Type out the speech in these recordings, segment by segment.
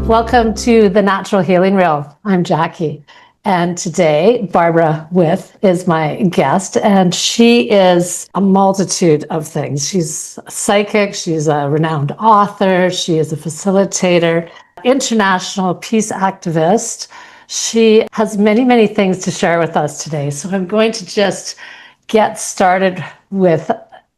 Welcome to the Natural Healing Reel. I'm Jackie. And today, Barbara With is my guest, and she is a multitude of things. She's a psychic, she's a renowned author, she is a facilitator, international peace activist. She has many, many things to share with us today. So I'm going to just get started with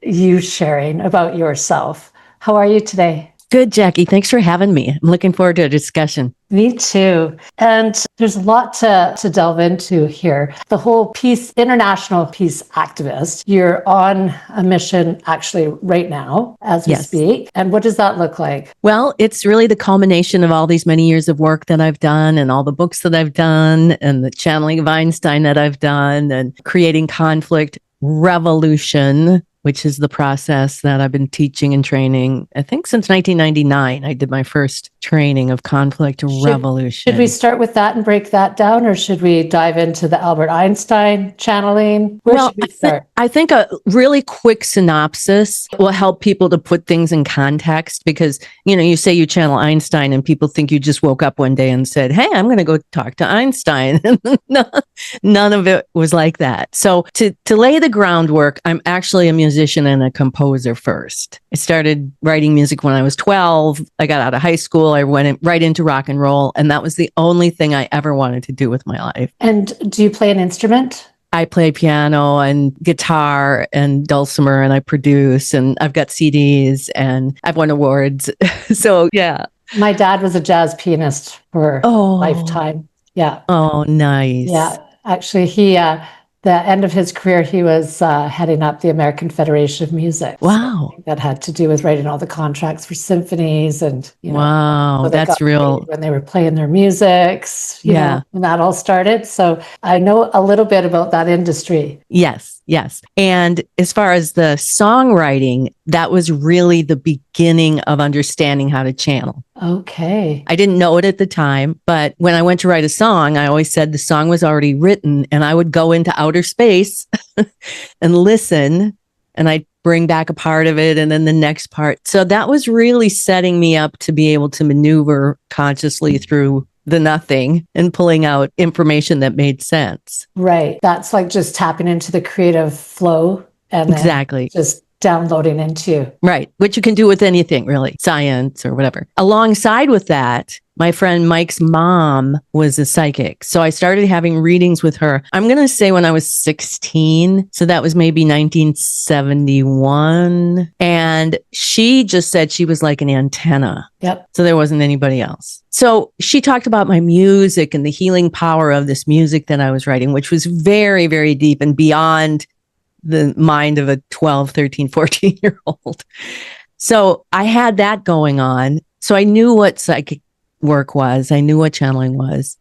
you sharing about yourself. How are you today? Good, Jackie. Thanks for having me. I'm looking forward to a discussion. Me too. And there's a lot to delve into here. The whole peace, international peace activist, you're on a mission actually right now as we speak. And what does that look like? Well, it's really the culmination of all these many years of work that I've done and all the books that I've done and the channeling of Einstein that I've done and creating conflict revolution, which is the process that I've been teaching and training, I think since 1999. I did my first training of conflict revolution. Should we start with that and break that down, or should we dive into the Albert Einstein channeling? Where should we start? I think a really quick synopsis will help people to put things in context because, you say you channel Einstein and people think you just woke up one day and said, hey, I'm going to go talk to Einstein. None of it was like that. So to lay the groundwork, I'm actually a musician and a composer first. I started writing music when I was 12. I got out of high school. I went right into rock and roll. And that was the only thing I ever wanted to do with my life. And do you play an instrument? I play piano and guitar and dulcimer, and I produce, and I've got CDs and I've won awards. So, yeah. My dad was a jazz pianist for a lifetime. Yeah. Oh, nice. Yeah. Actually, the end of his career, he was heading up the American Federation of Music. Wow. So that had to do with writing all the contracts for symphonies and, wow, that's real. When they were playing their musics, you know, when that all started. So I know a little bit about that industry. Yes. And as far as the songwriting, that was really the beginning of understanding how to channel. Okay. I didn't know it at the time, but when I went to write a song, I always said the song was already written, and I would go into outer space and listen, and I'd bring back a part of it and then the next part. So that was really setting me up to be able to maneuver consciously through the nothing and pulling out information that made sense. Right. That's like just tapping into the creative flow and exactly just downloading into. Right. Which you can do with anything, really, science or whatever. Alongside with that, my friend Mike's mom was a psychic. So I started having readings with her. I'm going to say when I was 16. So that was maybe 1971. And she just said she was like an antenna. Yep. So there wasn't anybody else. So she talked about my music and the healing power of this music that I was writing, which was very, very deep and beyond the mind of a 12, 13, 14-year-old. So I had that going on. So I knew what psychic work was. I knew what channeling was.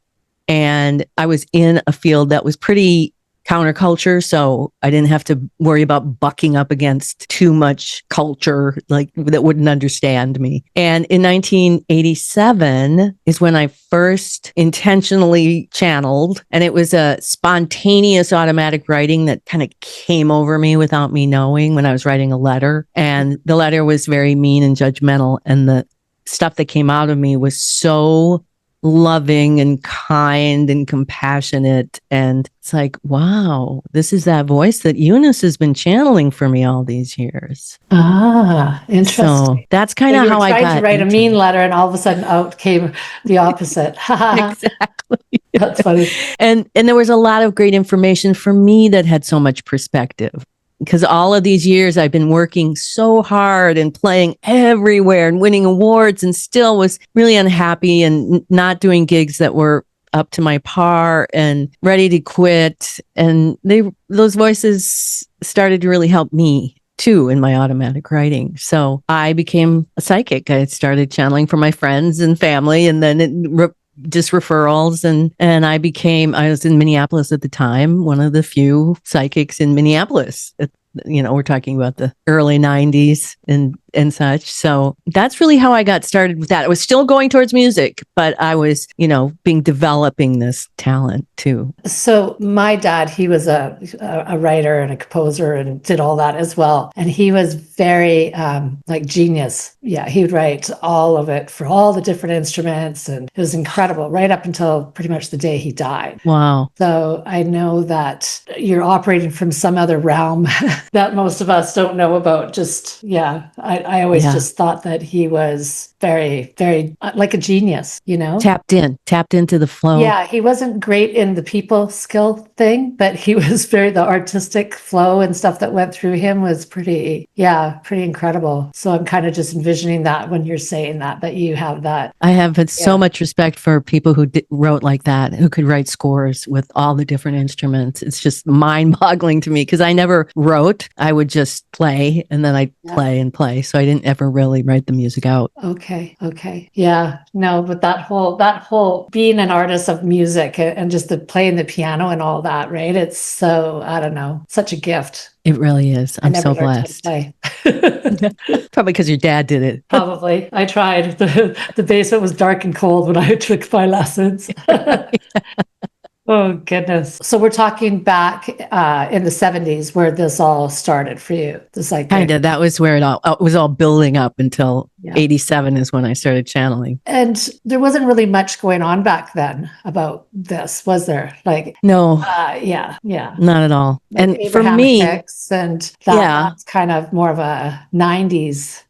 And I was in a field that was pretty counterculture. So I didn't have to worry about bucking up against too much culture like that wouldn't understand me. And in 1987 is when I first intentionally channeled. And it was a spontaneous automatic writing that kind of came over me without me knowing when I was writing a letter. And the letter was very mean and judgmental. And the stuff that came out of me was so loving and kind and compassionate. And it's like, wow, this is that voice that Eunice has been channeling for me all these years. Ah, interesting. So that's kind of how I got to write a mean letter, and all of a sudden out came the opposite. Exactly. That's funny. And there was a lot of great information for me that had so much perspective. Because all of these years I've been working so hard and playing everywhere and winning awards, and still was really unhappy and not doing gigs that were up to my par and ready to quit. And those voices started to really help me too in my automatic writing. So I became a psychic. I started channeling for my friends and family, and then just referrals. And I was in Minneapolis at the time, one of the few psychics in Minneapolis. We're talking about the early 90s, and and such. So that's really how I got started with that. I was still going towards music, but I was, developing this talent too. So my dad, he was a writer and a composer and did all that as well. And he was very like genius. Yeah, he would write all of it for all the different instruments. And it was incredible right up until pretty much the day he died. Wow. So I know that you're operating from some other realm that most of us don't know about. Just, yeah, I always just thought that he was very, very like a genius, Tapped into the flow. Yeah, he wasn't great in the people skill thing, but he was the artistic flow and stuff that went through him was pretty incredible. So I'm kind of just envisioning that when you're saying that you have that. I have so much respect for people who wrote like that, who could write scores with all the different instruments. It's just mind boggling to me because I never wrote. I would just play and then I'd play and play. So I didn't ever really write the music out. Okay. Yeah, no, but that whole being an artist of music and just playing the piano and all that, right? It's so, I don't know, such a gift. It really is. I'm so blessed. Probably because your dad did it. Probably. I tried. The basement was dark and cold when I took my lessons. Oh, goodness. So we're talking back in the 70s where this all started for you. Kind of. That was where it was all building up until 87 is when I started channeling. And there wasn't really much going on back then about this, was there? No. Yeah. Not at all. Like and Abraham for me, Hicks and that's kind of more of a 90s.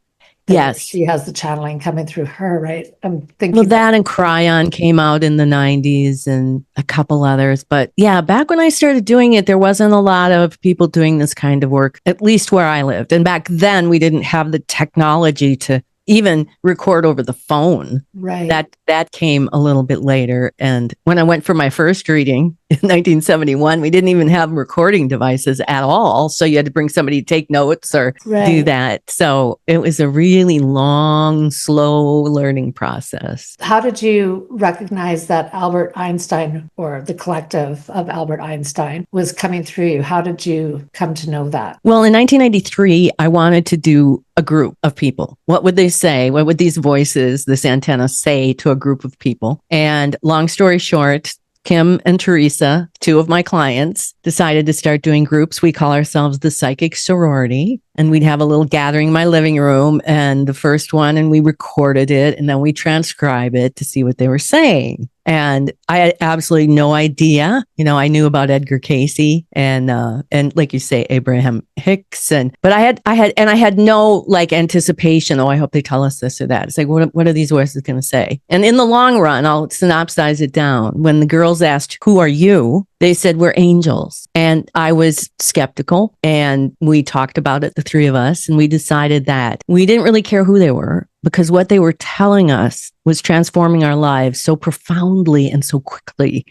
Yes. She has the channeling coming through her, right? I'm thinking. Well, that and Cryon came out in the 90s and a couple others. But yeah, back when I started doing it, there wasn't a lot of people doing this kind of work, at least where I lived. And back then, we didn't have the technology to even record over the phone. Right. That came a little bit later. And when I went for my first reading in 1971, we didn't even have recording devices at all. So you had to bring somebody to take notes or do that. So it was a really long, slow learning process. How did you recognize that Albert Einstein or the collective of Albert Einstein was coming through you? How did you come to know that? Well, in 1993, I wanted to do a group of people. What would they say? What would these voices, this antenna say to a group of people? And long story short, Kim and Teresa, two of my clients, decided to start doing groups. We call ourselves the Psychic Sorority. And we'd have a little gathering in my living room and the first one, and we recorded it and then we transcribe it to see what they were saying. And I had absolutely no idea. I knew about Edgar Cayce and like you say, Abraham Hicks. But I had no anticipation. Oh, I hope they tell us this or that. It's like, what are these voices going to say? And in the long run, I'll synopsize it down. When the girls asked, "Who are you?" they said, "We're angels." And I was skeptical. And we talked about it, the three of us, and we decided that we didn't really care who they were because what they were telling us was transforming our lives so profoundly and so quickly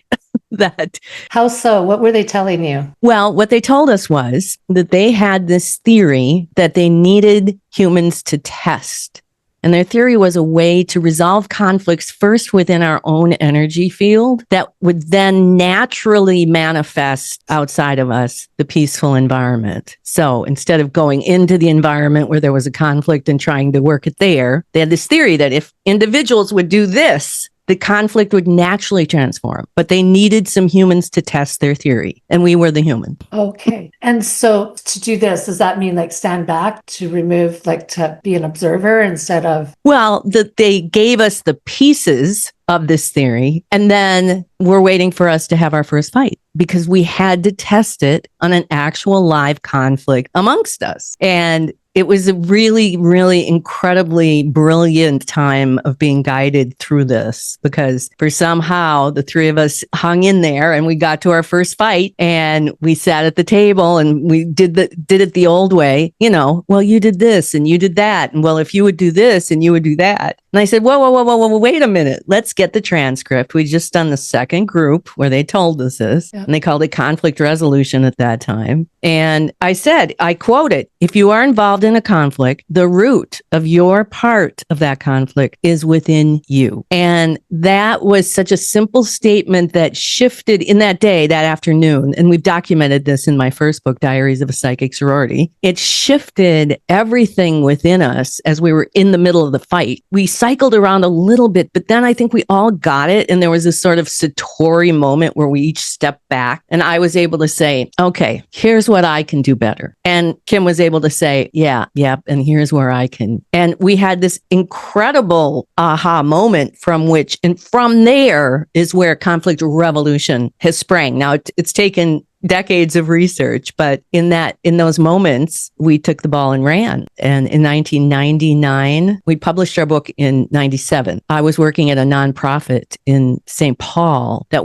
that. How so? What were they telling you? Well, what they told us was that they had this theory that they needed humans to test. And their theory was a way to resolve conflicts first within our own energy field that would then naturally manifest outside of us, the peaceful environment. So instead of going into the environment where there was a conflict and trying to work it there, they had this theory that if individuals would do this, the conflict would naturally transform, but they needed some humans to test their theory. And we were the human. Okay. And so to do this, does that mean stand back to remove, to be an observer instead of? Well, they gave us the pieces of this theory, and then we're waiting for us to have our first fight because we had to test it on an actual live conflict amongst us. And it was a really, really incredibly brilliant time of being guided through this because for somehow the three of us hung in there and we got to our first fight and we sat at the table and we did it the old way. Well, you did this and you did that. And well, if you would do this and you would do that. And I said, whoa, wait a minute. Let's get the transcript. We just done the second group where they told us this and they called it conflict resolution at that time. And I said, I quote it, "If you are involved in a conflict, the root of your part of that conflict is within you. And that was such a simple statement that shifted in that day, that afternoon. And we've documented this in my first book, Diaries of a Psychic Sorority. It shifted everything within us as we were in the middle of the fight. We cycled around a little bit, but then I think we all got it. And there was this sort of Satori moment where we each stepped back and I was able to say, okay, here's what I can do better. And Kim was able to say, yeah, and here's where I can. And we had this incredible aha moment from which, and from there is where conflict revolution has sprang. Now it's taken decades of research, but in those moments, we took the ball and ran. And in 1999, we published our book in 97. I was working at a nonprofit in St. Paul that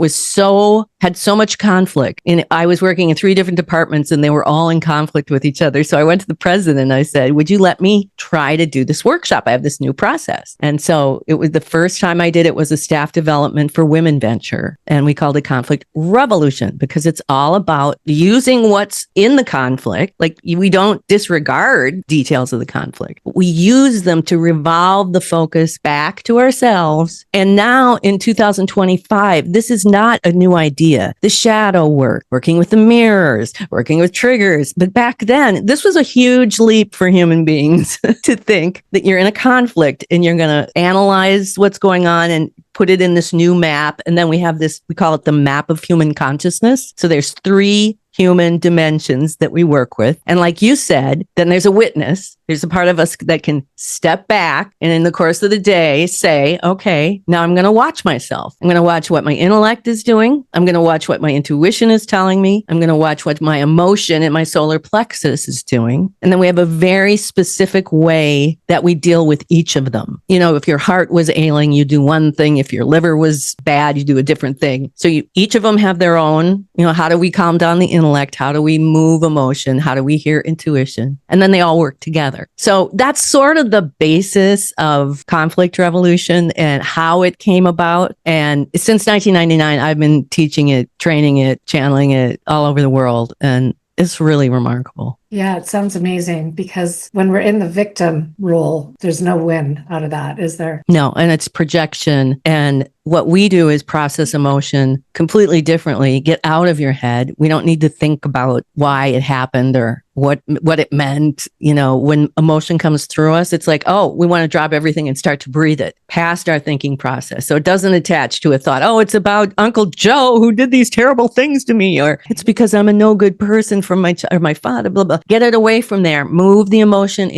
had so much conflict. And I was working in 3 different departments and they were all in conflict with each other. So I went to the president and I said, would you let me try to do this workshop? I have this new process. And so it was the first time I did it was a staff development for women venture. And we called it conflict revolution because it's all about using what's in the conflict. Like we don't disregard details of the conflict. We use them to revolve the focus back to ourselves. And now in 2025, this is not a new idea. The shadow work, working with the mirrors, working with triggers. But back then, this was a huge leap for human beings to think that you're in a conflict and you're going to analyze what's going on and put it in this new map. And then we have this, we call it the map of human consciousness. So there's 3 human dimensions that we work with. And like you said, then there's a witness. There's a part of us that can step back and in the course of the day say, okay, now I'm going to watch myself. I'm going to watch what my intellect is doing. I'm going to watch what my intuition is telling me. I'm going to watch what my emotion and my solar plexus is doing. And then we have a very specific way that we deal with each of them. You know, if your heart was ailing, you do one thing. If your liver was bad, you do a different thing. So each of them have their own, how do we calm down the intellect? How do we move emotion? How do we hear intuition? And then they all work together. So that's sort of the basis of conflict revolution and how it came about. And since 1999, I've been teaching it, training it, channeling it all over the world. And it's really remarkable. Yeah, it sounds amazing because when we're in the victim role, there's no win out of that, is there? No, and it's projection. And what we do is process emotion completely differently. Get out of your head. We don't need to think about why it happened or what it meant. When emotion comes through us, it's like, oh, we want to drop everything and start to breathe it past our thinking process. So it doesn't attach to a thought. Oh, it's about Uncle Joe who did these terrible things to me, or it's because I'm a no good person from my father, blah, blah. Get it away from there. Move the emotion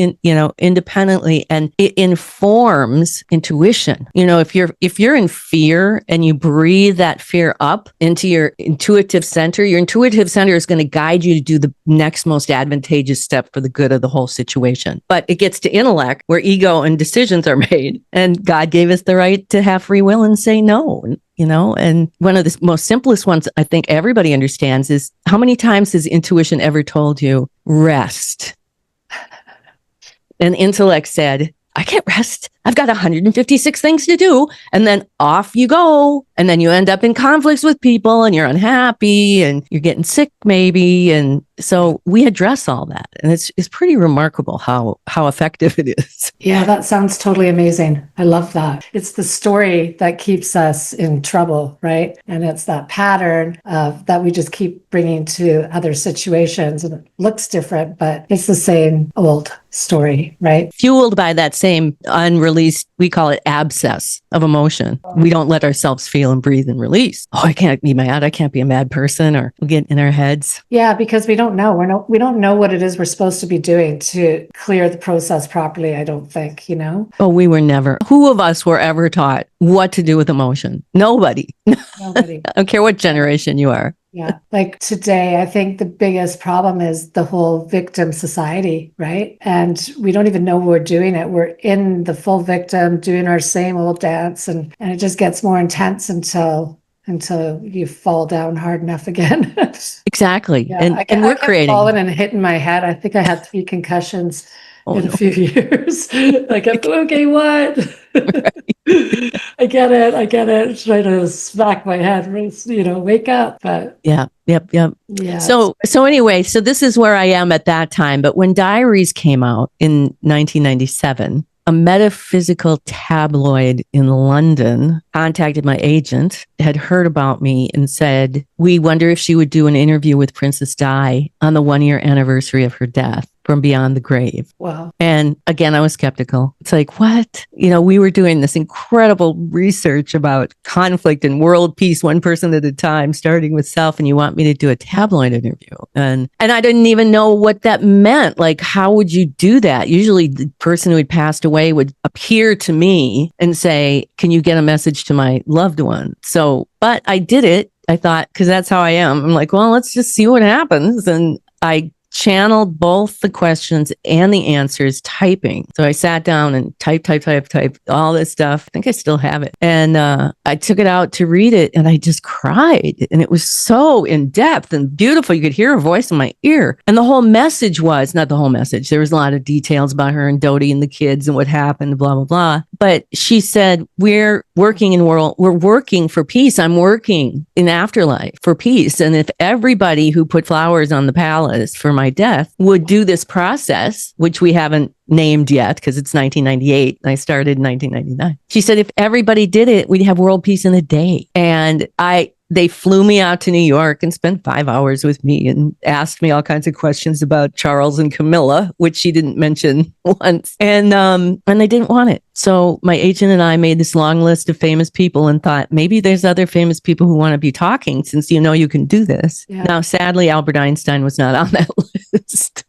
independently, and it informs intuition. If you're in fear and you breathe that fear up into your intuitive center is going to guide you to do the next most advantageous step for the good of the whole situation. But it gets to intellect where ego and decisions are made. And God gave us the right to have free will and say no. And one of the most simplest ones I think everybody understands is how many times has intuition ever told you, rest? And intellect said, I can't rest. I've got 156 things to do. And then off you go. And then you end up in conflicts with people and you're unhappy and you're getting sick maybe. And so we address all that. And it's pretty remarkable how effective it is. Yeah, that sounds totally amazing. I love that. It's the story that keeps us in trouble, right? And it's that pattern that we just keep bringing to other situations. And it looks different, but it's the same old story, right? Fueled by that same unreleased, we call it abscess of emotion. We don't let ourselves feel and breathe and release. Oh, I can't be mad. I can't be a mad person, or we get in our heads. Yeah, because we don't know. We don't know what it is we're supposed to be doing to clear the process properly, I don't think, Oh, we were never. Who of us were ever taught what to do with emotion? Nobody. Nobody. I don't care what generation you are. Yeah. Like today, I think the biggest problem is the whole victim society, right? And we don't even know we're doing it. We're in the full victim, doing our same old dance, and it just gets more intense until you fall down hard enough again. Exactly. Yeah, and we're creating. Falling and hitting my head. I think I had 3 concussions in a few years. Like, okay, what? I get it. I get it. Trying to smack my head, wake up. But Yeah. Yep. yeah. So anyway, so this is where I am at that time. But when Diaries came out in 1997, a metaphysical tabloid in London contacted my agent, had heard about me and said, we wonder if she would do an interview with Princess Di on the 1-year anniversary of her death from Beyond the Grave. Wow. And again, I was skeptical. It's like, what? We were doing this incredible research about conflict and world peace, one person at a time, starting with self, and you want me to do a tabloid interview. And I didn't even know what that meant. Like, how would you do that? Usually the person who had passed away would appear to me and say, can you get a message to my loved one? So, but I did it. I thought, because that's how I am. I'm like, well, let's just see what happens. And I channeled both the questions and the answers typing. So I sat down and typed all this stuff. I think I still have it. And I took it out to read it and I just cried. And it was so in depth and beautiful. You could hear her voice in my ear. And the whole message was, not the whole message. There was a lot of details about her and Dodie and the kids and what happened, blah, blah, blah. But she said, we're working for peace. I'm working in afterlife for peace. And if everybody who put flowers on the palace for my death would do this process, which we haven't named yet because it's 1998 and I started in 1999. She said, if everybody did it, we'd have world peace in a day. And they flew me out to New York and spent 5 hours with me and asked me all kinds of questions about Charles and Camilla, which she didn't mention once. And they didn't want it. So my agent and I made this long list of famous people and thought maybe there's other famous people who want to be talking since you can do this. Yeah. Now, sadly, Albert Einstein was not on that list.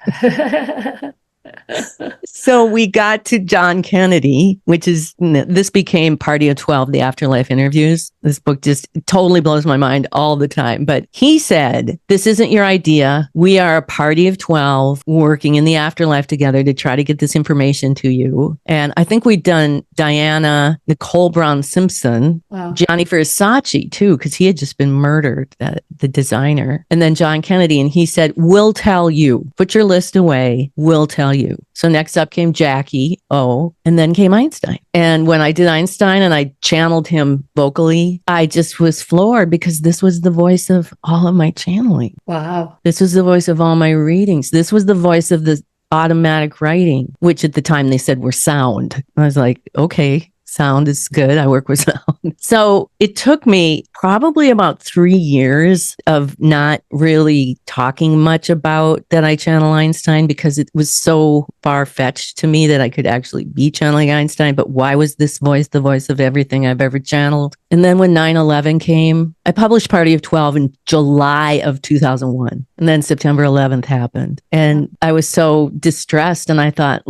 So we got to John Kennedy, this became Party of 12, the afterlife interviews. This book just totally blows my mind all the time. But he said, this isn't your idea. We are a party of 12 working in the afterlife together to try to get this information to you. And I think we'd done Diana, Nicole Brown Simpson, wow, Gianni Versace too, because he had just been murdered, the designer. And then John Kennedy. And he said, we'll tell you. Put your list away. We'll tell you. So next up came Jackie O, and then came Einstein. And when I did Einstein and I channeled him vocally, I just was floored because this was the voice of all of my channeling. Wow. This was the voice of all my readings. This was the voice of the automatic writing, which at the time they said were sound. I was like, okay. Sound is good. I work with sound. So it took me probably about 3 years of not really talking much about that I channel Einstein because it was so far-fetched to me that I could actually be channeling Einstein. But why was this voice the voice of everything I've ever channeled? And then when 9/11 came, I published Party of 12 in July of 2001. And then September 11th happened. And I was so distressed. And I thought,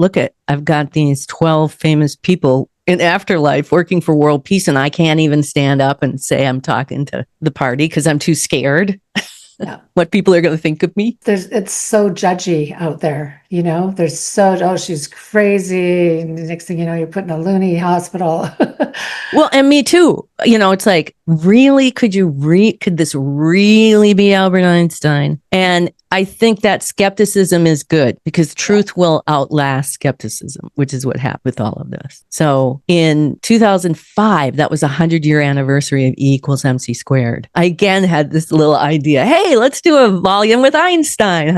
I've got these 12 famous people in afterlife working for world peace, and I can't even stand up and say I'm talking to the party because I'm too scared. Yeah. What people are going to think of me. It's so judgy out there, There's she's crazy. And the next thing you know, you're put in a loony hospital. Well, and me too. It's like, really, could this really be Albert Einstein? And I think that skepticism is good because truth will outlast skepticism, which is what happened with all of this. So in 2005, that was a 100-year anniversary of E = MC squared. I again had this little idea. Hey, let's do a volume with Einstein.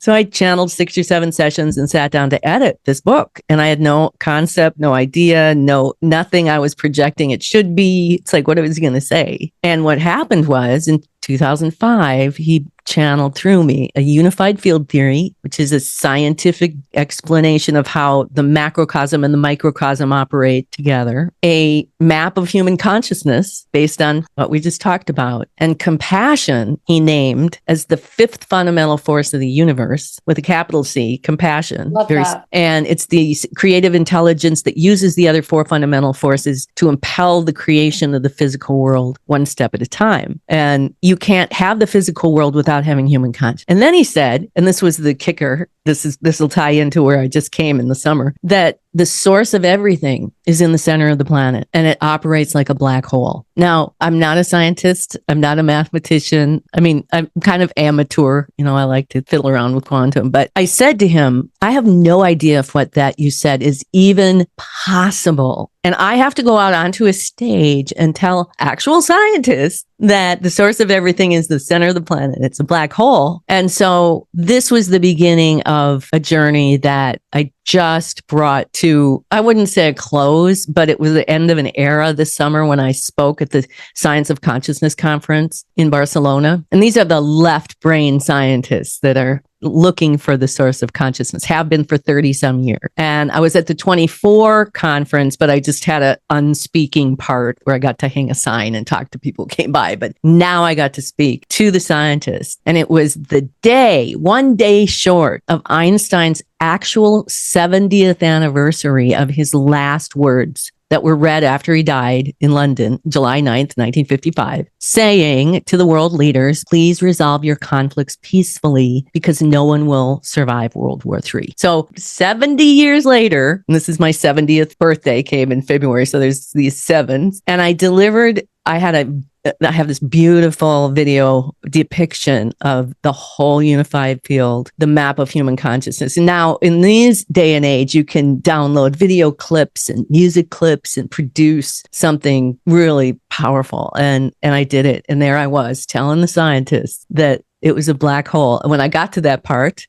So I channeled 6 or 7 sessions and sat down to edit this book. And I had no concept, no idea, nothing I was projecting it should be. It's like, what was he going to say? And what happened was in 2005, he channeled through me a unified field theory, which is a scientific explanation of how the macrocosm and the microcosm operate together, a map of human consciousness based on what we just talked about, and compassion he named as the 5th fundamental force of the universe with a capital C, compassion. Love that. And it's the creative intelligence that uses the other 4 fundamental forces to impel the creation of the physical world one step at a time. And you can't have the physical world without having human consciousness. And then he said, and this was the kicker, this will tie into where I just came in the summer, that the source of everything is in the center of the planet, and it operates like a black hole. Now, I'm not a scientist. I'm not a mathematician. I mean, I'm kind of amateur. I like to fiddle around with quantum. But I said to him, I have no idea if what that you said is even possible. And I have to go out onto a stage and tell actual scientists that the source of everything is the center of the planet. It's a black hole. And so this was the beginning of a journey that I just brought to, I wouldn't say a close, but it was the end of an era this summer when I spoke at the Science of Consciousness conference in Barcelona. And these are the left brain scientists that are looking for the source of consciousness, have been for 30 some years. And I was at the 24 conference, but I just had an unspeaking part where I got to hang a sign and talk to people who came by. But now I got to speak to the scientists. And it was the day, one day short of Einstein's actual 70th anniversary of his last words that were read after he died in London, July 9th, 1955, saying to the world leaders, please resolve your conflicts peacefully because no one will survive World War III. So 70 years later, and this is my 70th birthday, came in February, so there's these sevens, and I have this beautiful video depiction of the whole unified field, the map of human consciousness. And now in this day and age, you can download video clips and music clips and produce something really powerful. And I did it. And there I was telling the scientists that it was a black hole. And when I got to that part,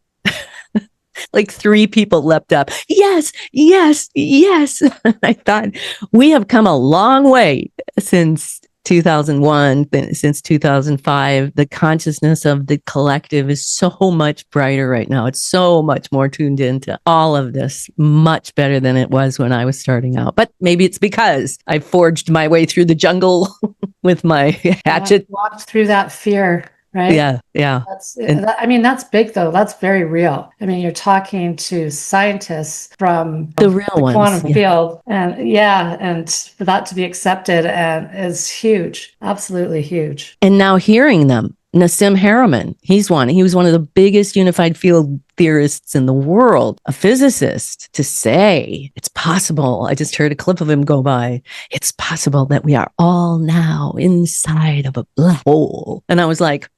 like 3 people leapt up. Yes, yes, yes. I thought we have come a long way since 2001, since 2005. The consciousness of the collective is so much brighter right now. It's so much more tuned into all of this, much better than it was when I was starting out. But maybe it's because I forged my way through the jungle with my hatchet. Walked through that fear. Right? Yeah. That's big though. That's very real. I mean, you're talking to scientists from the real ones, quantum field, and for that to be accepted and is huge, absolutely huge. And now hearing them, Nassim Haramein, he was one of the biggest unified field theorists in the world, a physicist, to say it's possible. I just heard a clip of him go by. It's possible that we are all now inside of a black hole. And I was like,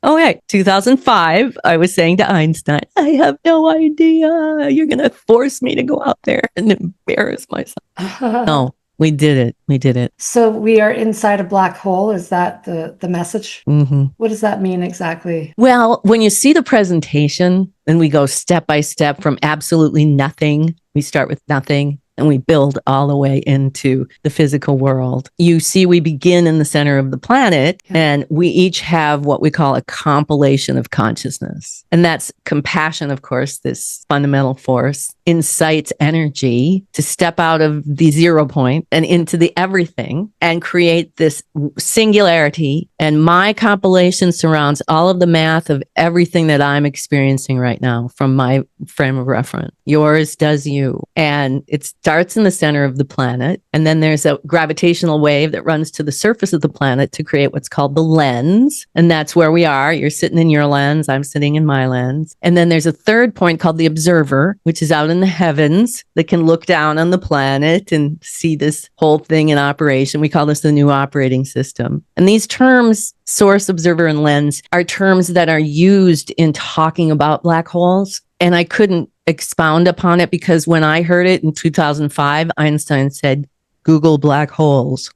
okay, 2005, I was saying to Einstein, I have no idea. You're going to force me to go out there and embarrass myself. No, we did it. So we are inside a black hole. Is that the message? Mm-hmm. What does that mean exactly? Well, when you see the presentation and we go step by step from absolutely nothing, we start with nothing. And we build all the way into the physical world. You see, we begin in the center of the planet, and we each have what we call a compilation of consciousness. And that's compassion, of course, this fundamental force, incites energy to step out of the 0 point and into the everything and create this singularity. And my compilation surrounds all of the math of everything that I'm experiencing right now from my frame of reference. Yours does you. And it starts in the center of the planet. And then there's a gravitational wave that runs to the surface of the planet to create what's called the lens. And that's where we are. You're sitting in your lens. I'm sitting in my lens. And then there's a third point called the observer, which is out in the heavens that can look down on the planet and see this whole thing in operation. We call this the new operating system. And these terms, source, observer, and lens, are terms that are used in talking about black holes. And I couldn't expound upon it because when I heard it in 2005, Einstein said, Google black holes.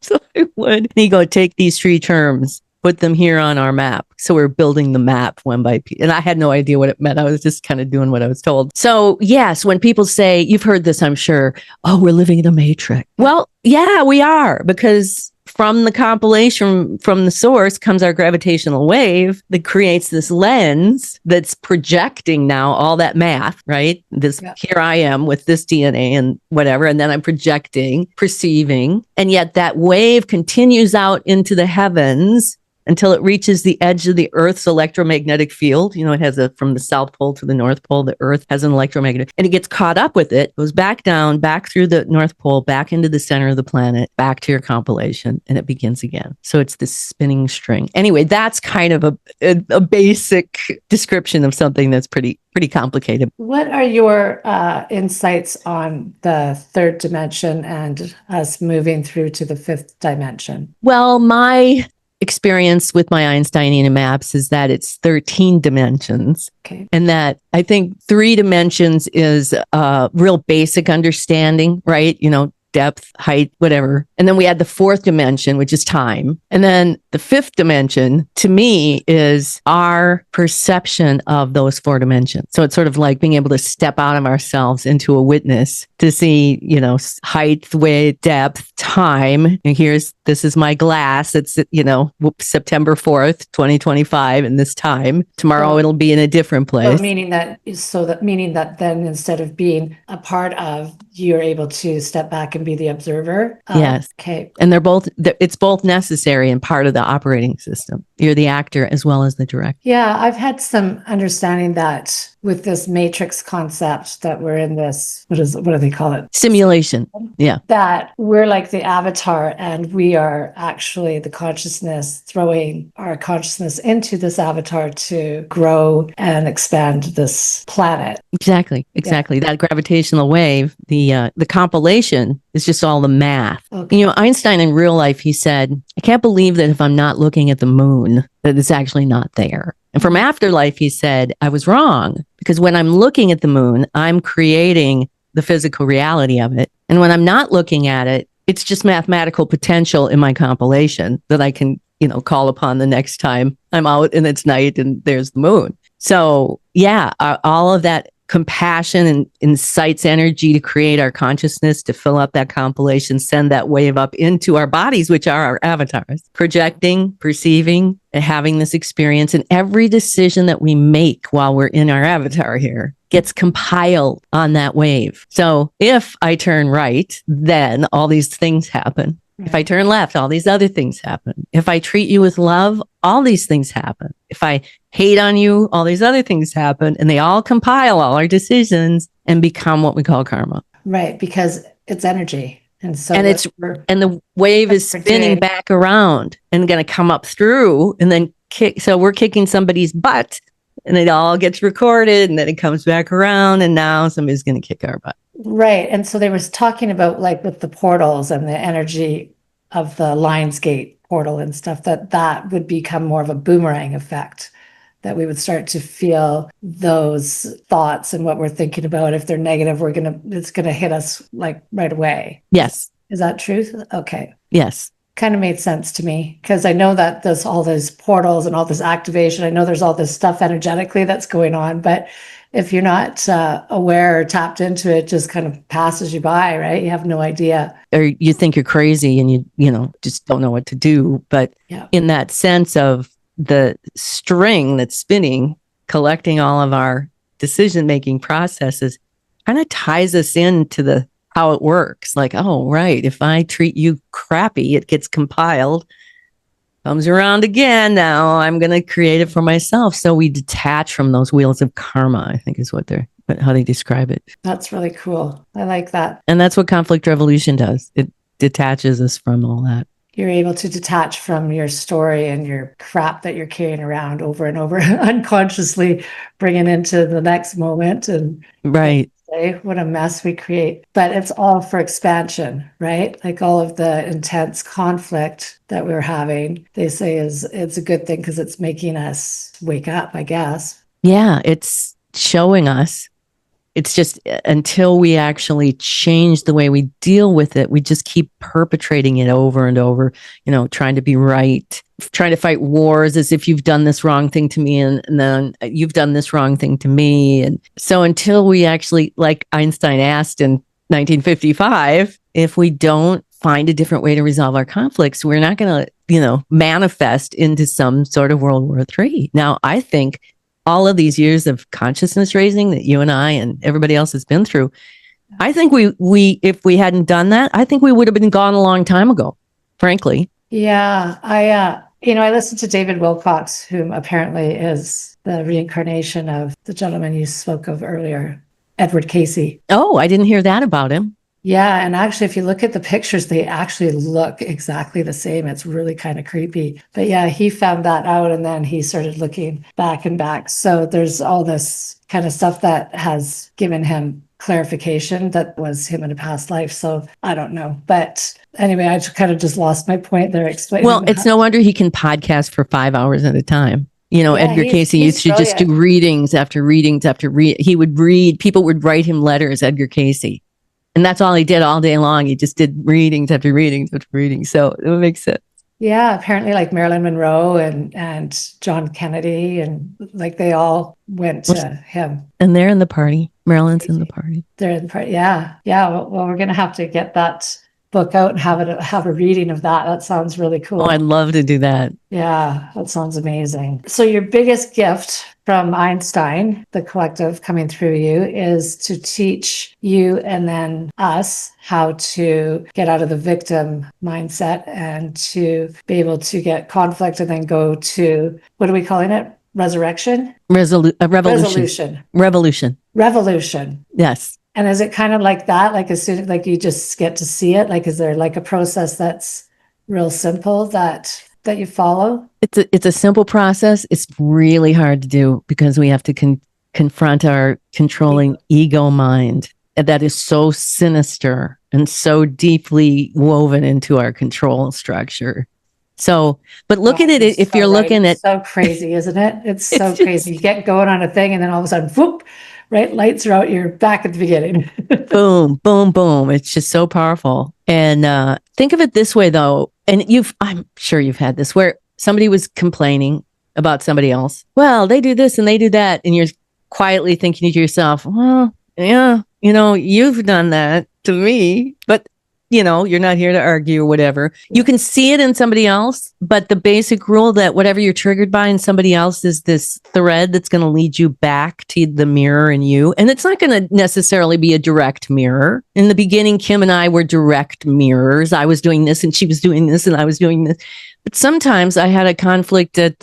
So I would. And he'd go, take these 3 terms, put them here on our map. So we're building the map one by piece. And I had no idea what it meant. I was just kind of doing what I was told. So yes, when people say, you've heard this, I'm sure, oh, we're living in a matrix. Well, yeah, we are, because from the compilation, from the source comes our gravitational wave that creates this lens that's projecting now all that math, right? Here I am with this DNA and whatever. And then I'm projecting, perceiving. And yet that wave continues out into the heavens until it reaches the edge of the Earth's electromagnetic field. It has from the South Pole to the North Pole, the Earth has an electromagnetic, and it gets caught up with it, goes back down, back through the North Pole, back into the center of the planet, back to your compilation, and it begins again. So it's this spinning string. Anyway, that's kind of a basic description of something that's pretty complicated. What are your insights on the third dimension and us moving through to the fifth dimension? Well, my experience with my Einsteinian maps is that it's 13 dimensions. Okay. And that I think 3 dimensions is a real basic understanding, right? Depth, height, whatever. And then we add the 4th dimension, which is time. And then the 5th dimension, to me, is our perception of those 4 dimensions. So it's sort of like being able to step out of ourselves into a witness to see, height, width, depth, time. And this is my glass. It's, September 4th, 2025, and this time. Tomorrow it'll be in a different place. Meaning that then instead of being a part of, you're able to step back and be the observer. Yes. Okay. And it's both necessary and part of the operating system. You're the actor as well as the director. Yeah, I've had some understanding that with this matrix concept that we're in this, what do they call it? Simulation. Yeah. That we're like the avatar and we are actually the consciousness, throwing our consciousness into this avatar to grow and expand this planet. Exactly. Yeah. That gravitational wave, the compilation is just all the math. Okay. Einstein in real life, he said, I can't believe that if I'm not looking at the moon, that it's actually not there. And from Afterlife, he said, I was wrong because when I'm looking at the moon, I'm creating the physical reality of it. And when I'm not looking at it, it's just mathematical potential in my compilation that I can, call upon the next time I'm out and it's night and there's the moon. So yeah, all of that compassion and incites energy to create our consciousness, to fill up that compilation, send that wave up into our bodies, which are our avatars, projecting, perceiving, and having this experience. And every decision that we make while we're in our avatar here gets compiled on that wave. So if I turn right, then all these things happen. If I turn left, all these other things happen. If I treat you with love, all these things happen. If I hate on you, all these other things happen. And they all compile all our decisions and become what we call karma. Right, because it's energy. And so and the wave is spinning back around and going to come up through and then kick. So we're kicking somebody's butt and it all gets recorded and then it comes back around and now somebody's going to kick our butt. Right. And so they were talking about like with the portals and the energy of the Lionsgate portal and stuff, that would become more of a boomerang effect, that we would start to feel those thoughts and what we're thinking about. If they're negative, it's going to hit us like right away. Yes. Is that true? Okay. Yes. Kind of made sense to me because I know that there's all those portals and all this activation. I know there's all this stuff energetically that's going on, but if you're not aware or tapped into it, just kind of passes you by, right? You have no idea. Or you think you're crazy and you just don't know what to do. But in that sense of the string that's spinning, collecting all of our decision-making processes, kind of ties us into how it works. Like, oh, right, if I treat you crappy, it gets compiled, comes around again. Now I'm going to create it for myself. So we detach from those wheels of karma, I think is how they describe it. That's really cool. I like that. And that's what conflict revolution does. It detaches us from all that. You're able to detach from your story and your crap that you're carrying around over and over, unconsciously bringing into the next moment. And right. What a mess we create. But it's all for expansion, right? Like all of the intense conflict that we're having, they say it's a good thing because it's making us wake up, I guess. Yeah, it's showing us. It's just until we actually change the way we deal with it, we just keep perpetrating it over and over, trying to be right, trying to fight wars as if you've done this wrong thing to me and then you've done this wrong thing to me. And so until we actually, like Einstein asked in 1955, if we don't find a different way to resolve our conflicts, we're not going to, manifest into some sort of World War III. Now, I think all of these years of consciousness raising that you and I and everybody else has been through, I think we if we hadn't done that, I think we would have been gone a long time ago, frankly. Yeah, I listened to David Wilcox, whom apparently is the reincarnation of the gentleman you spoke of earlier, Edward Casey. Oh, I didn't hear that about him. Yeah, and actually, if you look at the pictures, they actually look exactly the same. It's really kind of creepy. But yeah, he found that out and then he started looking back and back. So there's all this kind of stuff that has given him clarification that was him in a past life. So I don't know. But anyway, I kind of just lost my point there explaining. Well, it's no wonder he can podcast for 5 hours at a time. Edgar Casey used to just do readings after readings after he would read, people would write him letters, Edgar Casey. And that's all he did all day long. He just did readings after readings after readings. So it makes sense. Yeah, apparently like Marilyn Monroe and John Kennedy and like they all went to him. And they're in the party. Marilyn's in the party. They're in the party. Yeah. Yeah. Well, we're going to have to get that book out and have a reading of that. That sounds really cool. Oh, I'd love to do that. Yeah, that sounds amazing. So your biggest gift from Einstein, the collective coming through you, is to teach you and then us how to get out of the victim mindset and to be able to get conflict and then go to, what are we calling it? Resurrection? Revolution. Revolution. Yes. And is it kind of like that? Like as soon like you just get to see it? Like, is there like a process that's real simple that you follow? It's a simple process. It's really hard to do because we have to confront our controlling ego mind that is so sinister and so deeply woven into our control structure. So, but look at it if you're looking at... so crazy, isn't it? It's so crazy. You get going on a thing and then all of a sudden, whoop, right? Lights are out, you're back at the beginning. Boom, boom, boom. It's just so powerful. And think of it this way, though. And I'm sure you've had this where somebody was complaining about somebody else. Well, they do this and they do that. And you're quietly thinking to yourself, well, yeah, you've done that to me. But you're not here to argue or whatever. You can see it in somebody else, but the basic rule that whatever you're triggered by in somebody else is this thread that's going to lead you back to the mirror in you. And it's not going to necessarily be a direct mirror. In the beginning, Kim and I were direct mirrors. I was doing this and she was doing this and I was doing this. But sometimes I had a conflict at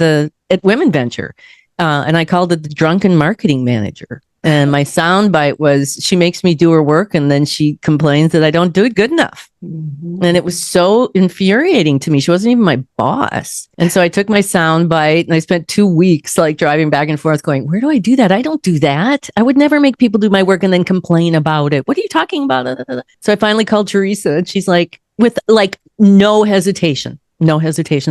Women Venture, and I called it the drunken marketing manager. And my soundbite was, she makes me do her work and then she complains that I don't do it good enough. Mm-hmm. And it was so infuriating to me. She wasn't even my boss. And so I took my soundbite and I spent 2 weeks like driving back and forth going, where do I do that? I don't do that. I would never make people do my work and then complain about it. What are you talking about? So I finally called Teresa and she's like, with like no hesitation,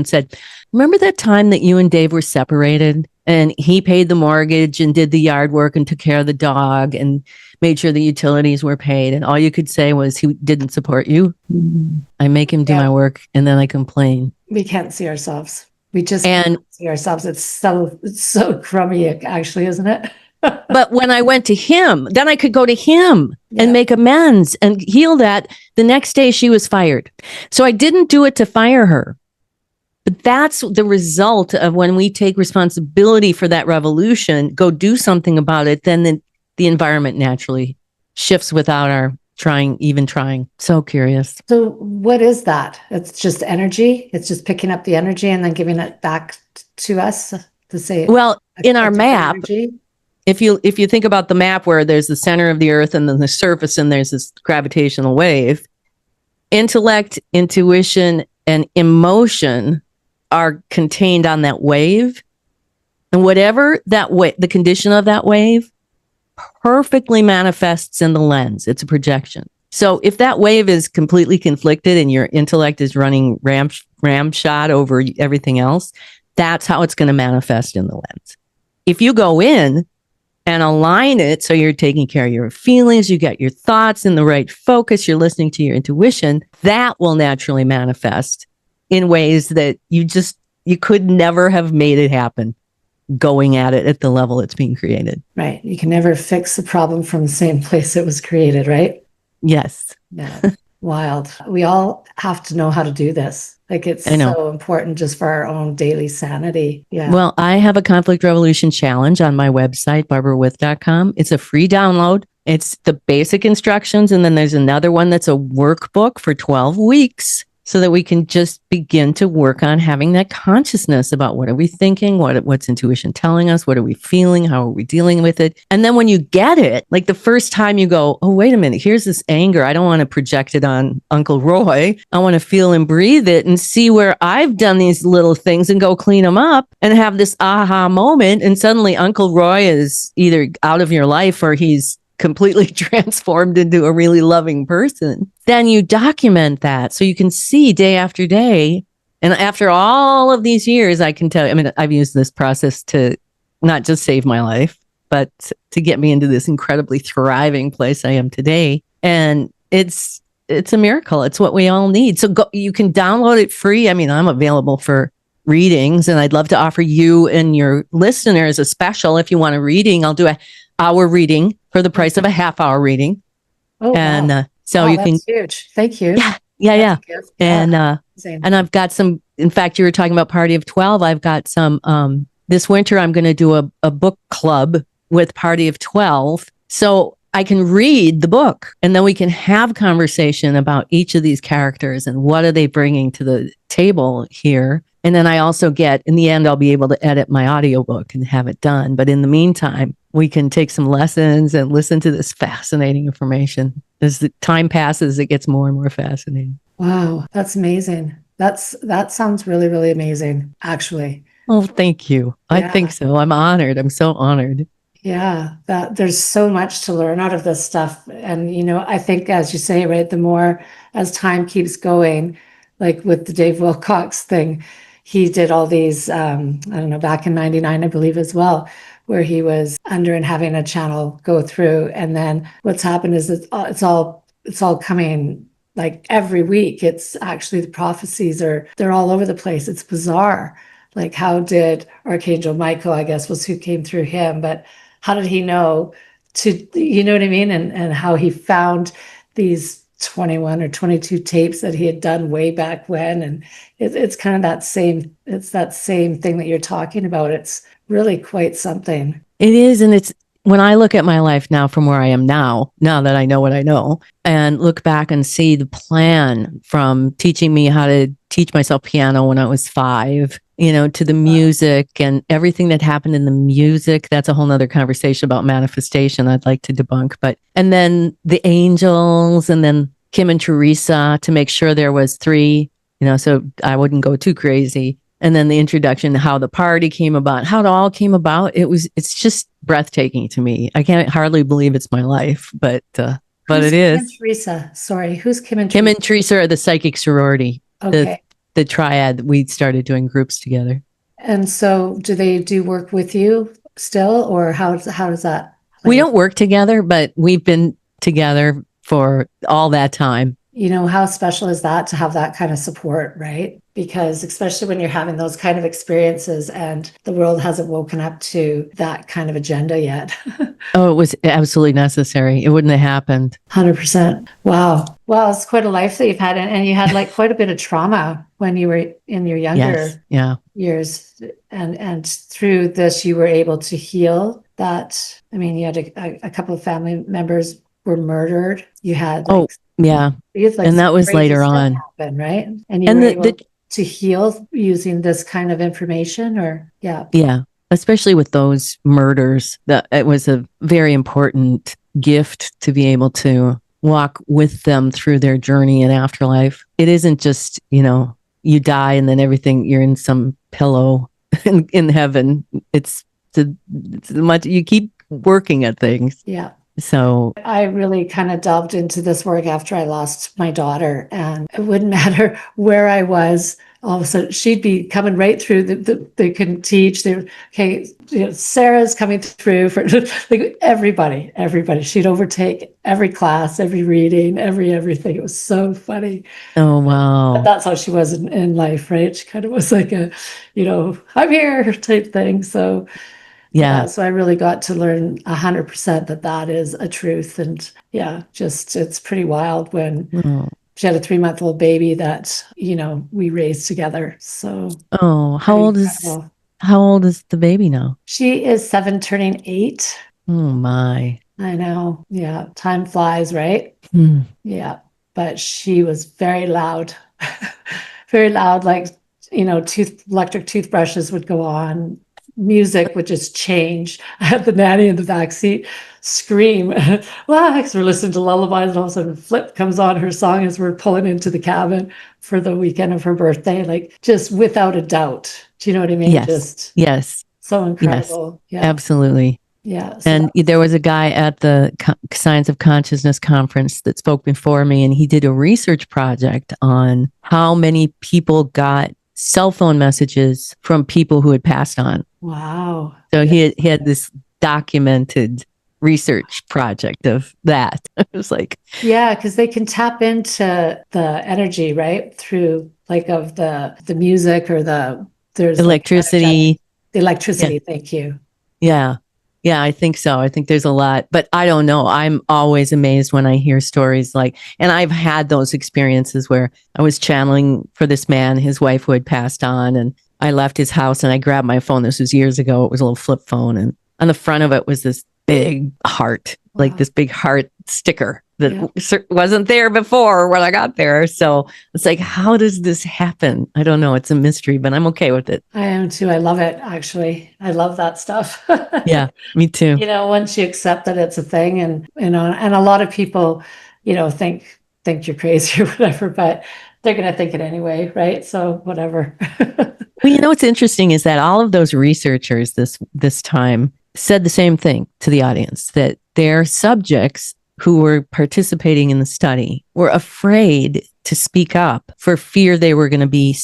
said, remember that time that you and Dave were separated? And he paid the mortgage and did the yard work and took care of the dog and made sure the utilities were paid. And all you could say was he didn't support you. Mm-hmm. I make him do my work and then I complain. We can't see ourselves. We just can't see ourselves. It's so crummy, actually, isn't it? But when I went to him, then I could go to him and make amends and heal that. The next day she was fired. So I didn't do it to fire her. But that's the result of when we take responsibility for that revolution, go do something about it, then the environment naturally shifts without our trying. So curious. So what is that? It's just energy. It's just picking up the energy and then giving it back to us to say. Well, in our map, if you think about the map where there's the center of the earth and then the surface and there's this gravitational wave, intellect, intuition, and emotion are contained on that wave. And whatever the condition of that wave perfectly manifests in the lens. It's a projection. So if that wave is completely conflicted and your intellect is running ramshot over everything else, that's how it's going to manifest in the lens. If you go in and align it so you're taking care of your feelings, you get your thoughts in the right focus, you're listening to your intuition, that will naturally manifest in ways that you could never have made it happen going at it at the level it's being created. Right. You can never fix the problem from the same place it was created, right? Yes. Yeah. Wild. We all have to know how to do this. Like it's so important just for our own daily sanity. Yeah. Well, I have a conflict revolution challenge on my website, barbarawith.com. It's a free download. It's the basic instructions. And then there's another one that's a workbook for 12 weeks. so that we can just begin to work on having that consciousness about what are we thinking, what's intuition telling us, what are we feeling, how are we dealing with it. And then when you get it, like the first time you go, oh, wait a minute, here's this anger. I don't want to project it on Uncle Roy. I want to feel and breathe it and see where I've done these little things and go clean them up and have this aha moment. And suddenly Uncle Roy is either out of your life or he's completely transformed into a really loving person. Then you document that so you can see day after day. And after all of these years, I can tell you, I mean, I've used this process to not just save my life, but to get me into this incredibly thriving place I am today. And it's a miracle. It's what we all need. So you can download it free. I mean, I'm available for readings, and I'd love to offer you and your listeners a special. If you want a reading, I'll do an hour reading for the price of a half-hour reading. Oh, and wow. so Wow, you can. that's huge. Thank you. Yeah. And Amazing. and I've got some. In fact, you were talking about Party of 12. I've got some. This winter, I'm going to do a book club with Party of 12. So I can read the book, and then we can have conversation about each of these characters and what are they bringing to the table here. And then I also get, in the end, I'll be able to edit my audiobook and have it done. But in the meantime, we can take some lessons and listen to this fascinating information. As the time passes, it gets more and more fascinating. Wow, that's amazing. That sounds really, really amazing, actually. Oh, thank you. Yeah. I think so. I'm honored. I'm so honored. Yeah, that there's so much to learn out of this stuff. And, I think, as you say, right, the more as time keeps going, like with the Dave Wilcox thing, he did all these, I don't know, back in 99, I believe as well, where he was under and having a channel go through. And then what's happened is it's all coming like every week. It's actually the prophecies they're all over the place. It's bizarre. Like, how did Archangel Michael, I guess, was who came through him, but how did he know you know what I mean? And how he found these 21 or 22 tapes that he had done way back when. And it's kind of that same thing that you're talking about. It's really quite something. It is. And it's when I look at my life now from where I am now that I know what I know, and look back and see the plan from teaching me how to teach myself piano when I was 5, to the music and everything that happened in the music. That's a whole nother conversation about manifestation I'd like to debunk. And then the angels, and then Kim and Teresa, to make sure there was 3, so I wouldn't go too crazy. And then the introduction, how the party came about, how it all came about. It's just breathtaking to me. I can't hardly believe it's my life, but it is. Kim and Teresa. Sorry, who's Kim and Kim Teresa? and Teresa are the Psychic Sorority. Okay. The triad. We started doing groups together. And so do they do work with you still, or how does that play? We don't work together, but we've been together for all that time. How special is that to have that kind of support, right? Because especially when you're having those kind of experiences and the world hasn't woken up to that kind of agenda yet. Oh, it was absolutely necessary. It wouldn't have happened. 100%. Wow. Well, it's quite a life that you've had. And you had like quite a bit of trauma when you were in your younger years. And through this, you were able to heal that. I mean, you had a couple of family members were murdered. You had and that was later on. Happen, right? And you were able to heal using this kind of information, especially with those murders. That it was a very important gift to be able to walk with them through their journey in afterlife. It isn't just you die and then everything, you're in some pillow in heaven. It's much, you keep working at things. Yeah. So I really kind of delved into this work after I lost my daughter, and it wouldn't matter where I was. All of a sudden, she'd be coming right through. They couldn't teach. Sarah's coming through for like everybody. She'd overtake every class, every reading, everything. It was so funny. Oh, wow. But that's how she was in life, right? She kind of was like a, I'm here type thing. So so I really got to learn 100% that is a truth. And it's pretty wild when she had a 3-month-old baby that, we raised together. So how old is the baby now? She is 7 turning 8. Oh my. I know. Yeah. Time flies, right? Yeah. But she was very loud. very loud, like, electric toothbrushes would go on. Music would just change. I had the nanny in the back seat scream. Well, because we're listening to lullabies, and all of a sudden Flip comes on her song as we're pulling into the cabin for the weekend of her birthday, like just without a doubt. Do you know what I mean? Yes. Just Yes. so Yes. incredible. Yeah. Absolutely. Yeah. So And there was a guy at the Science of Consciousness conference that spoke before me, and he did a research project on how many people got cell phone messages from people who had passed on. wow. So he had this documented research project of that. It was like, Yeah, because they can tap into the energy, right? Through like of the music or there's electricity. The electricity, thank you. Yeah. Yeah, I think so. I think there's a lot, but I don't know. I'm always amazed when I hear stories like, and I've had those experiences where I was channeling for this man, his wife who had passed on, and I left his house and I grabbed my phone. This was years ago. It was a little flip phone. And on the front of it was this big heart, like this big heart sticker that wasn't there before when I got there. So it's like, how does this happen? I don't know. It's a mystery, but I'm okay with it. I am too. I love it, actually. I love that stuff. Yeah, me too. Once you accept that it's a thing, and and a lot of people, think you're crazy or whatever, but they're going to think it anyway, right? So whatever. Well, what's interesting is that all of those researchers this time said the same thing to the audience, that their subjects who were participating in the study were afraid to speak up for fear they were going to be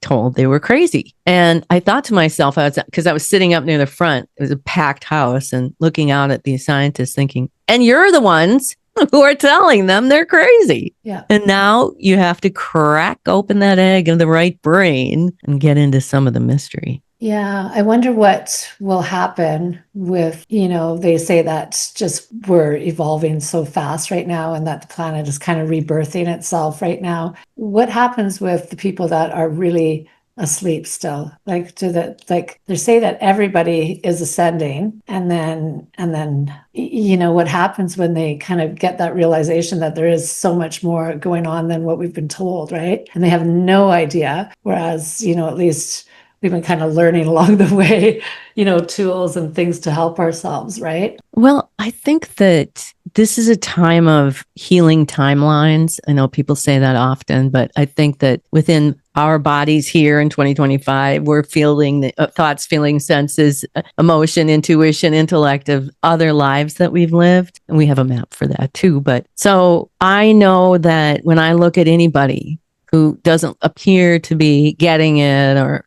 told they were crazy. And I thought to myself, because I was sitting up near the front, it was a packed house, and looking out at these scientists thinking, and you're the ones who are telling them they're crazy. Yeah. And now you have to crack open that egg of the right brain and get into some of the mystery. Yeah, I wonder what will happen with, they say that just we're evolving so fast right now, and that the planet is kind of rebirthing itself right now. What happens with the people that are really asleep still? Like, they say that everybody is ascending, and then what happens when they kind of get that realization that there is so much more going on than what we've been told, right? And they have no idea. Whereas, at least we've been kind of learning along the way, tools and things to help ourselves, right? Well, I think that this is a time of healing timelines. I know people say that often, but I think that within our bodies here in 2025, we're feeling the thoughts, feelings, senses, emotion, intuition, intellect of other lives that we've lived. And we have a map for that too. But so I know that when I look at anybody who doesn't appear to be getting it, or,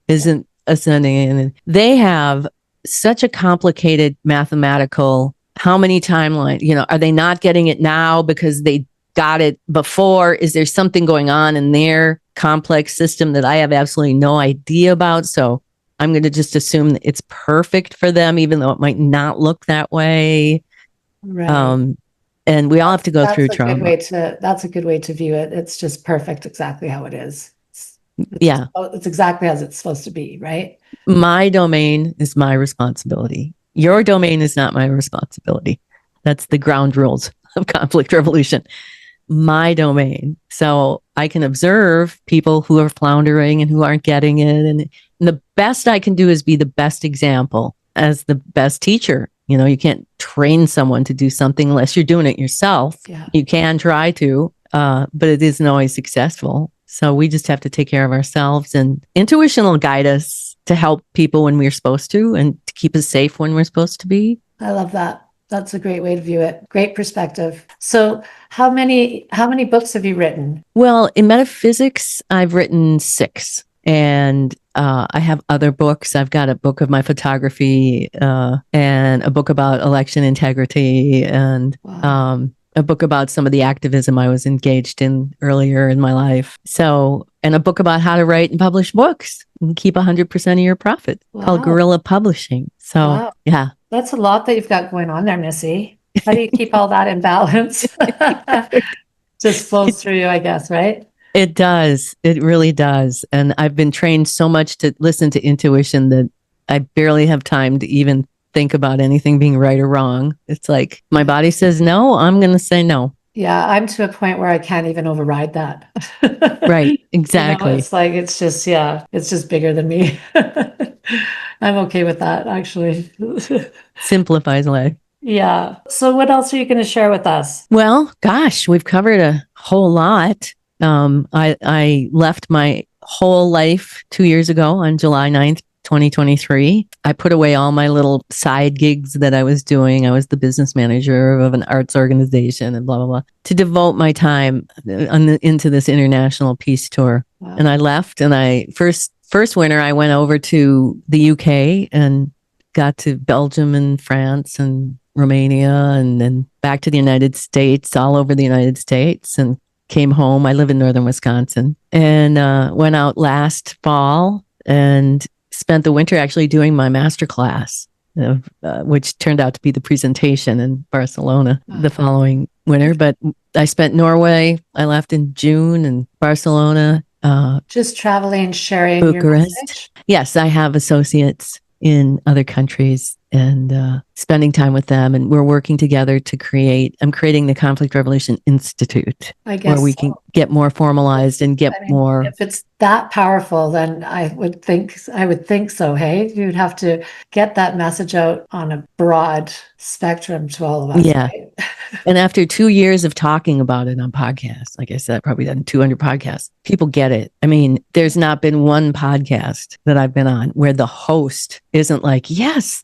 isn't ascending in, they have such a complicated mathematical, how many timeline, are they not getting it now because they got it before? Is there something going on in their complex system that I have absolutely no idea about? So I'm going to just assume that it's perfect for them, even though it might not look that way. Right. And we all have to go through trauma. That's a good way to view it. It's just perfect exactly how it is. It's exactly as it's supposed to be, right? My domain is my responsibility. Your domain is not my responsibility. That's the ground rules of conflict resolution. My domain. So I can observe people who are floundering and who aren't getting it. And the best I can do is be the best example as the best teacher. You can't train someone to do something unless you're doing it yourself. Yeah. You can try to, but it isn't always successful. So we just have to take care of ourselves, and intuition will guide us to help people when we're supposed to, and to keep us safe when we're supposed to be. I love that. That's a great way to view it. Great perspective. So how many books have you written? Well, in metaphysics, I've written 6. And I have other books. I've got a book of my photography, and a book about election integrity, and a book about some of the activism I was engaged in earlier in my life. So, and a book about how to write and publish books and keep 100% of your profit, called Guerrilla Publishing. So, yeah. That's a lot that you've got going on there, Missy. How do you keep all that in balance? Just flows through you, I guess, right? It does. It really does. And I've been trained so much to listen to intuition that I barely have time to even think about anything being right or wrong. It's like my body says no, I'm going to say no. Yeah, I'm to a point where I can't even override that. Right. You know, Exactly. it's like, it's just, yeah, it's just bigger than me. I'm okay with that, actually. Simplifies life. Yeah. So what else are you going to share with us? Well, gosh, we've covered a whole lot. I left my whole life 2 years ago on July 9th, 2023. I put away all my little side gigs that I was doing. I was the business manager of an arts organization and blah, blah, blah, to devote my time into this international peace tour. Wow. And I left, and first winter, I went over to the UK and got to Belgium and France and Romania, and then back to the United States, all over the United States, and came home. I live in northern Wisconsin, and went out last fall and spent the winter actually doing my master class, which turned out to be the presentation in Barcelona the following winter. But I spent Norway. I left in June, and Barcelona. Just traveling, sharing your Bucharest. message. Yes, I have associates in other countries, and spending time with them. And we're working together I'm creating the Conflict Revolution Institute, I guess where we can get more formalized and get more. if it's that powerful, then I would think so. Hey, you'd have to get that message out on a broad spectrum to all of us. Yeah. Right? And after 2 years of talking about it on podcasts, like I said, I've probably done 200 podcasts, people get it. I mean, there's not been one podcast that I've been on where the host isn't like, yes,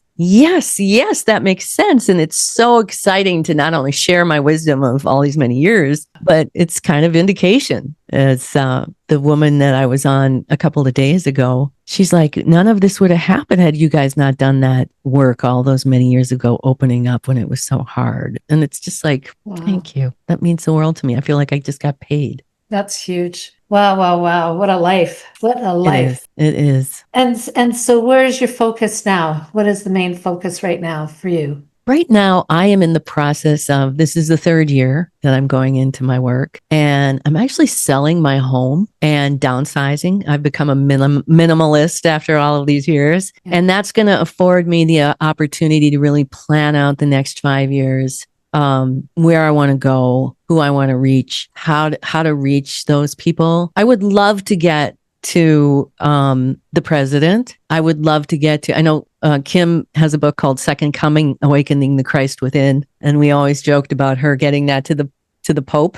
that makes sense. And it's so exciting to not only share my wisdom of all these many years, but it's kind of vindication. As the woman that I was on a couple of days ago, she's like, none of this would have happened had you guys not done that work all those many years ago, opening up when it was so hard. And it's just like, Wow. Thank you. That means the world to me. I feel like I just got paid. That's huge. Wow. What a life. What a life. It is. And so where's your focus now? What is the main focus right now for you? Right now, I am in the process of, this is the third year that I'm going into my work, and I'm actually selling my home and downsizing. I've become a minimalist after all of these years, and that's going to afford me the opportunity to really plan out the next 5 years, where I want to go, who I want to reach, how to reach those people. I would love to get to the president. I would love to get to, I know Kim has a book called Second Coming, Awakening the Christ Within. And we always joked about her getting that to the Pope.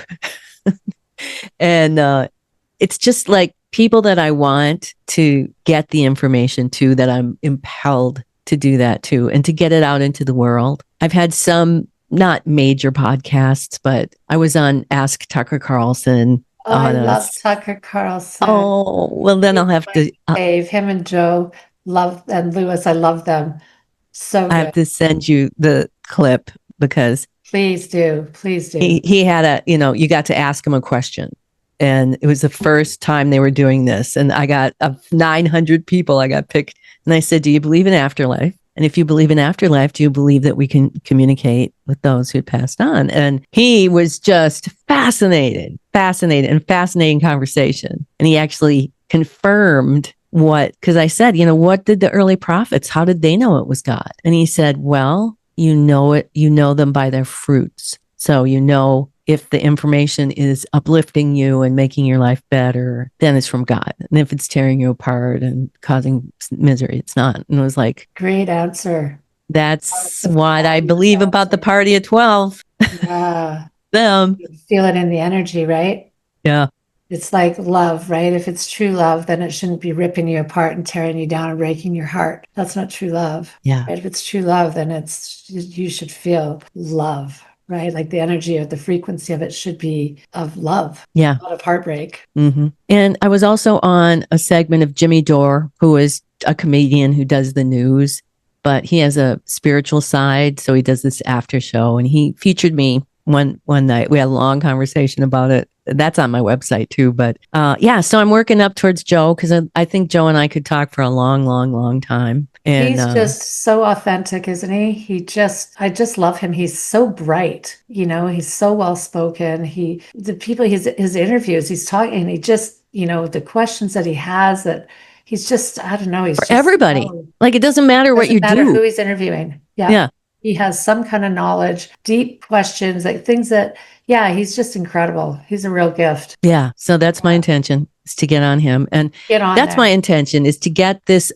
And it's just like people that I want to get the information to, that I'm impelled to do that to, and to get it out into the world. I've had some not major podcasts, but I was on Ask Tucker Carlson. Oh, I love Tucker Carlson. Oh, well, then I'll have to save him and Joe, and Lewis. I love them. So I have to send you the clip, because please do. He had you got to ask him a question, and it was the first time they were doing this. And I got 900 people. I got picked, and I said, "Do you believe in afterlife? And if you believe in afterlife, do you believe that we can communicate with those who had passed on?" And he was just fascinating conversation. And he actually confirmed because I said, what did the early prophets, how did they know it was God? And he said, well, you know them by their fruits. So, if the information is uplifting you and making your life better, then it's from God. And if it's tearing you apart and causing misery, it's not. And it was like, great answer. That's what I believe about the party of 12. Yeah. Them. You feel it in the energy, right? Yeah. It's like love, right? If it's true love, then it shouldn't be ripping you apart and tearing you down and breaking your heart. That's not true love. Yeah. Right? If it's true love, then you should feel love. Right? Like the energy of the frequency of it should be of love. Yeah. Not of heartbreak. Mm-hmm. And I was also on a segment of Jimmy Dore, who is a comedian who does the news, but he has a spiritual side. So he does this after show, and he featured me one night. We had a long conversation about it. That's on my website too. But so I'm working up towards Joe, because I think Joe and I could talk for a long, long, long time. And he's just so authentic, isn't he? I just love him. He's so bright, he's so well spoken. His interviews, he's talking, he just, the questions that he has, that he's just, I don't know. He's for everybody. Like, it doesn't matter what you do. Who he's interviewing. Yeah. He has some kind of knowledge, deep questions, like things that Yeah, he's just incredible. He's a real gift. Yeah. So that's my intention, is to get on him. And Get on that's there. my intention, is to get this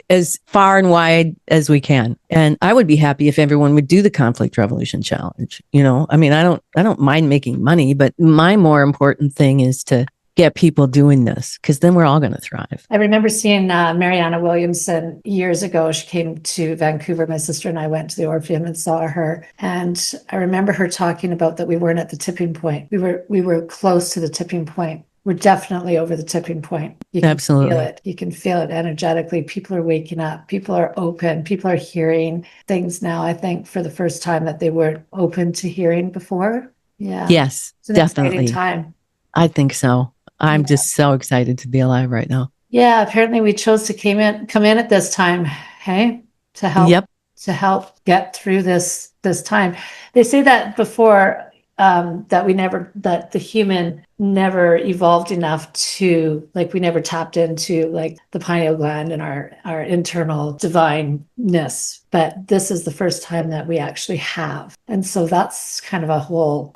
as far and wide as we can. And I would be happy if everyone would do the conflict revolution challenge. I mean, I don't mind making money, but my more important thing is to get people doing this, because then we're all going to thrive. I remember seeing Mariana Williamson years ago. She came to Vancouver. My sister and I went to the Orpheum and saw her. And I remember her talking about that we weren't at the tipping point. We were close to the tipping point. We're definitely over the tipping point. You can Absolutely. feel it. You can feel it energetically. People are waking up. People are open. People are hearing things now, I think, for the first time that they weren't open to hearing before. Yeah. Yes, It's an definitely. exciting time. I think so. I'm just so excited to be alive right now. Yeah, apparently we chose to come in at this time, hey, to help get through this time. They say that before, that the human never evolved enough to, like, we never tapped into like the pineal gland and our internal divineness. But this is the first time that we actually have. And so that's kind of a whole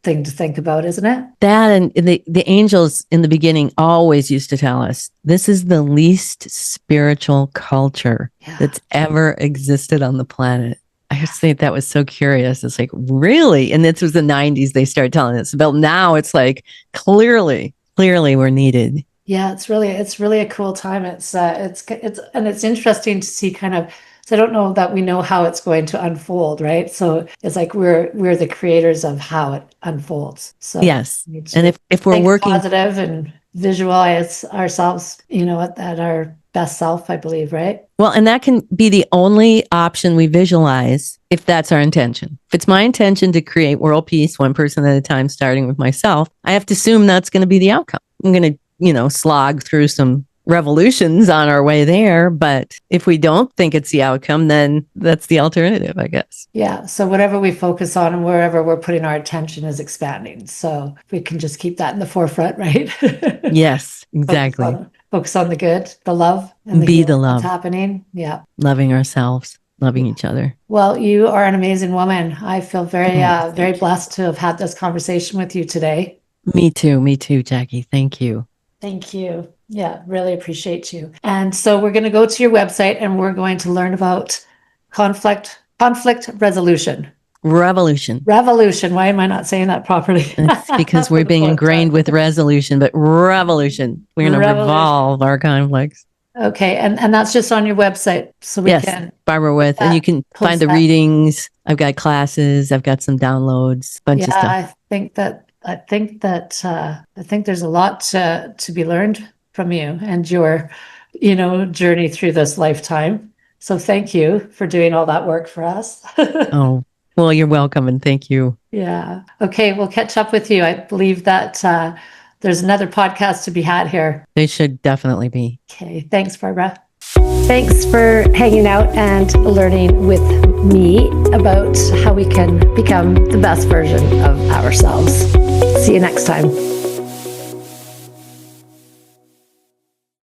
thing to think about, isn't it? That, and the angels in the beginning always used to tell us, this is the least spiritual culture that's ever existed on the planet. I just think that was so curious. It's like, really? And this was the 90s. They started telling us about. Now it's like, clearly we're needed. Yeah, it's really a cool time. It's interesting to see kind of. So I don't know that we know how it's going to unfold, right? So it's like we're the creators of how it unfolds. So yes, and if we're working positive and visualize ourselves, at our best self, I believe, right? Well, and that can be the only option we visualize if that's our intention. If it's my intention to create world peace, one person at a time, starting with myself, I have to assume that's going to be the outcome. I'm going to, slog through some revolutions on our way there. But if we don't think it's the outcome, then that's the alternative, I guess. Yeah. So whatever we focus on and wherever we're putting our attention is expanding. So we can just keep that in the forefront, right? Yes, exactly. Focus on the good, the love, and be the love that's happening. Yeah. Loving ourselves, loving each other. Well, you are an amazing woman. I feel very, very blessed to have had this conversation with you today. Me too, Jackie. Thank you. Thank you. Yeah, really appreciate you. And so we're going to go to your website and we're going to learn about conflict resolution. Revolution. Why am I not saying that properly? It's because we're being ingrained with resolution, but revolution. We're going to revolve our conflicts. Okay. And that's just on your website. So we can. Barbara With, and you can find the readings. I've got classes. I've got some downloads, bunch of stuff. I think there's a lot to be learned from you and your, journey through this lifetime. So thank you for doing all that work for us. Oh, well, you're welcome. And thank you. Yeah. Okay. We'll catch up with you. I believe that there's another podcast to be had here. They should definitely be. Okay. Thanks, Barbara. Thanks for hanging out and learning with me about how we can become the best version of ourselves. See you next time.